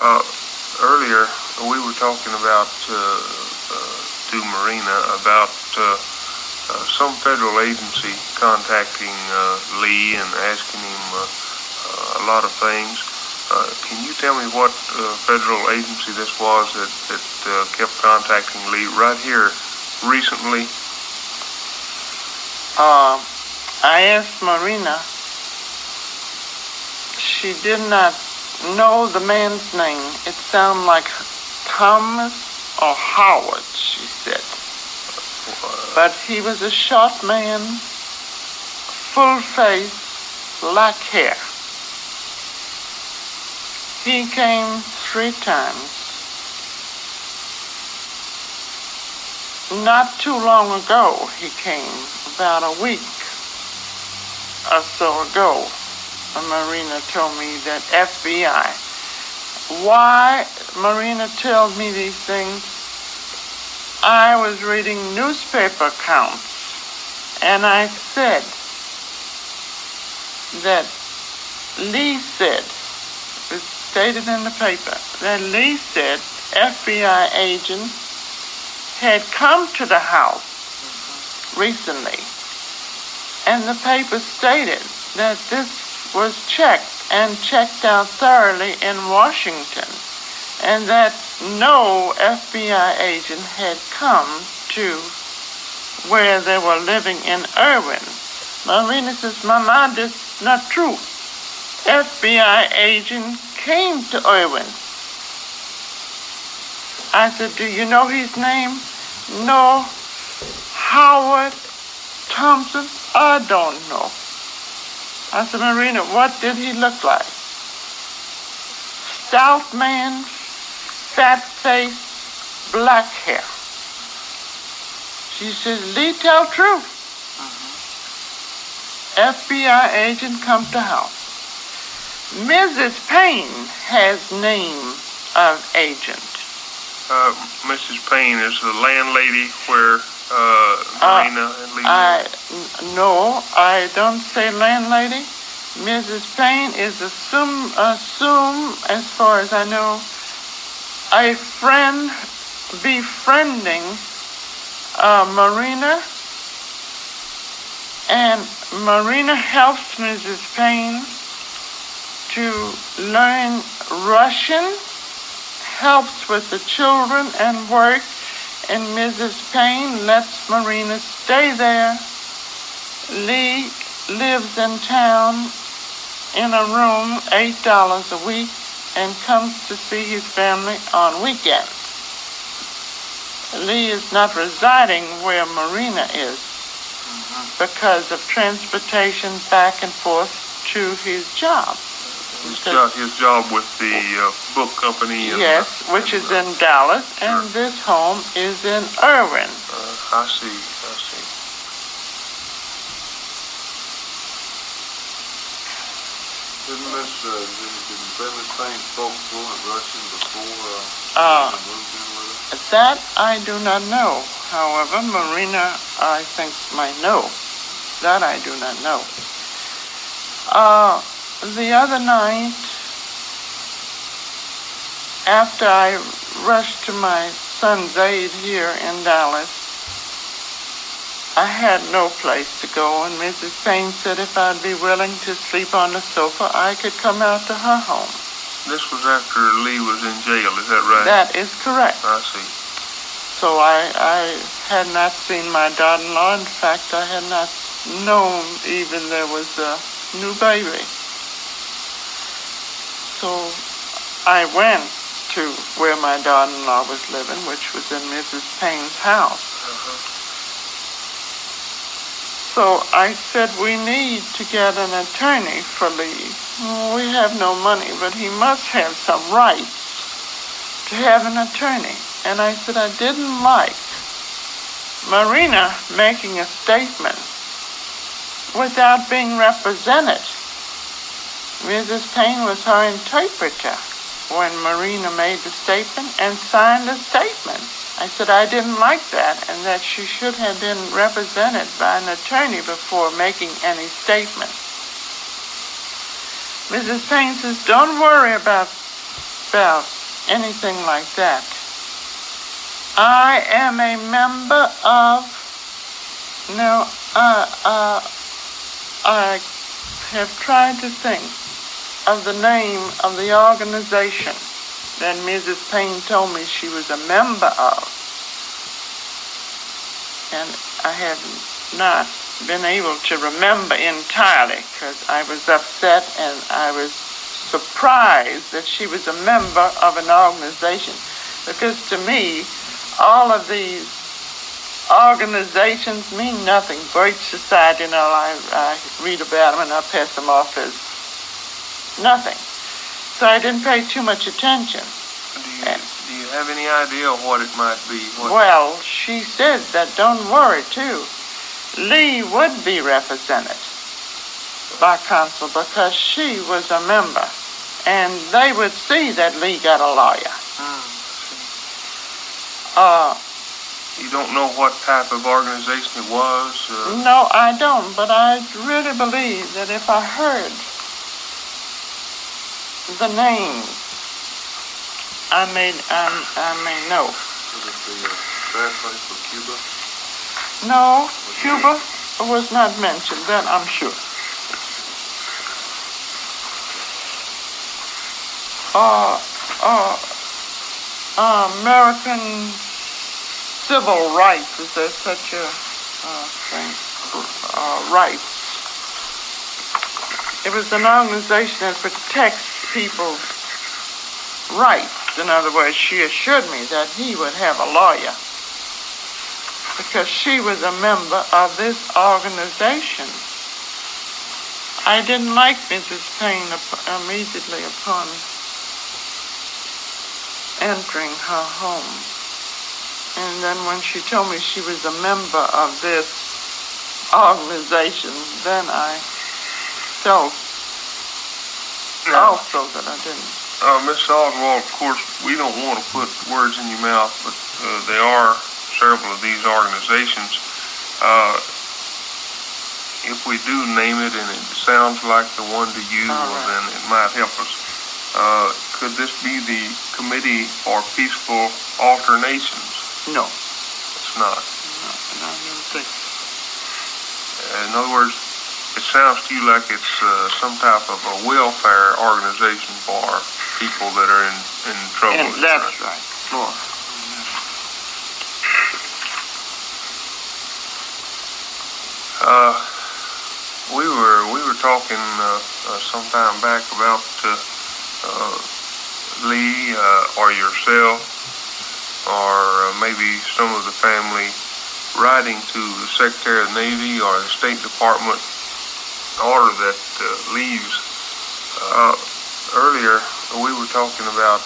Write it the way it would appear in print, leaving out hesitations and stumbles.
Earlier, we were talking about, to Marina, about some federal agency contacting Lee and asking him a lot of things. Can you tell me what federal agency this was that kept contacting Lee right here recently? I asked Marina. She did not know the man's name. It sounded like Thomas or Howard, she said. But he was a short man, full face, black hair. He came 3 times. Not too long ago he came, about a week or so ago. Marina told me that FBI. Why Marina told me these things? I was reading newspaper accounts, and I said that Lee said, it's stated in the paper, that Lee said FBI agent had come to the house recently, and the paper stated that this was checked out thoroughly in Washington, and that no FBI agent had come to where they were living in Irwin. Marina says, Mama, this is not true. FBI agent came to Irwin. I said, do you know his name? No. Howard Thompson? I don't know. I said, Marina, what did he look like? Stout man, fat face, black hair. She says, Lee, tell truth. FBI agent come to house. Mrs. Payne has name of agent. Mrs. Payne is the landlady where Marina and Lee. No, I don't say landlady. Mrs. Payne is assume, as far as I know, a friend befriending Marina, and Marina helps Mrs. Payne to learn Russian, helps with the children and work, and Mrs. Payne lets Marina stay there. Lee lives in town in a room, $8 a week, and comes to see his family on weekends. Lee is not residing where Marina is because of transportation back and forth to his job. His job with the book company. Yes, which is in Dallas, and this home is in Irwin. I see. Didn't Miss Payne spoke fluent Russian before moved in with her? That I do not know. However, Marina, I think, might know. That I do not know. The other night, after I rushed to my son's aid here in Dallas, I had no place to go, and Mrs. Payne said if I'd be willing to sleep on the sofa, I could come out to her home. This was after Lee was in jail, is that right? That is correct. I see. So I had not seen my daughter-in-law. In fact, I had not known even there was a new baby. So I went to where my daughter-in-law was living, which was in Mrs. Payne's house. So I said, we need to get an attorney for Lee. We have no money, but he must have some rights to have an attorney. And I said, I didn't like Marina making a statement without being represented. Mrs. Payne was her interpreter when Marina made the statement and signed the statement. I said I didn't like that, and that she should have been represented by an attorney before making any statement. Mrs. Payne says, don't worry about spell anything like that. I am a member of, now, I have tried to think of the name of the organization that Mrs. Payne told me she was a member of. And I have not been able to remember entirely because I was upset and I was surprised that she was a member of an organization. Because to me, all of these organizations mean nothing. Birch Society and all, I read about them and I pass them off as nothing. So I didn't pay too much attention. Do you have any idea what it might be? Well, she said that don't worry too. Lee would be represented by counsel because she was a member. And they would see that Lee got a lawyer. You don't know what type of organization it was? No, I don't, but I really believe that if I heard the name, I may know. Would it be a bad place for Cuba? No, Cuba was not mentioned, that I'm sure. American civil rights, is there such a thing? Rights. It was an organization that protects people's rights. In other words, she assured me that he would have a lawyer because she was a member of this organization. I didn't like Mrs. Payne immediately upon entering her home. And then when she told me she was a member of this organization, then I felt also that I didn't. Miss Oswald, of course, we don't want to put words in your mouth, but there are several of these organizations. If we do name it and it sounds like the one to you, well, then it might help us. Could this be the Committee for Peaceful Alternations? No. It's not. No, I don't think so. In other words, it sounds to you like it's some type of a welfare organization for people that are in trouble. And that's right. More. We were talking some time back about Lee or yourself or maybe some of the family writing to the Secretary of the Navy or the State Department order that leaves. Earlier we were talking about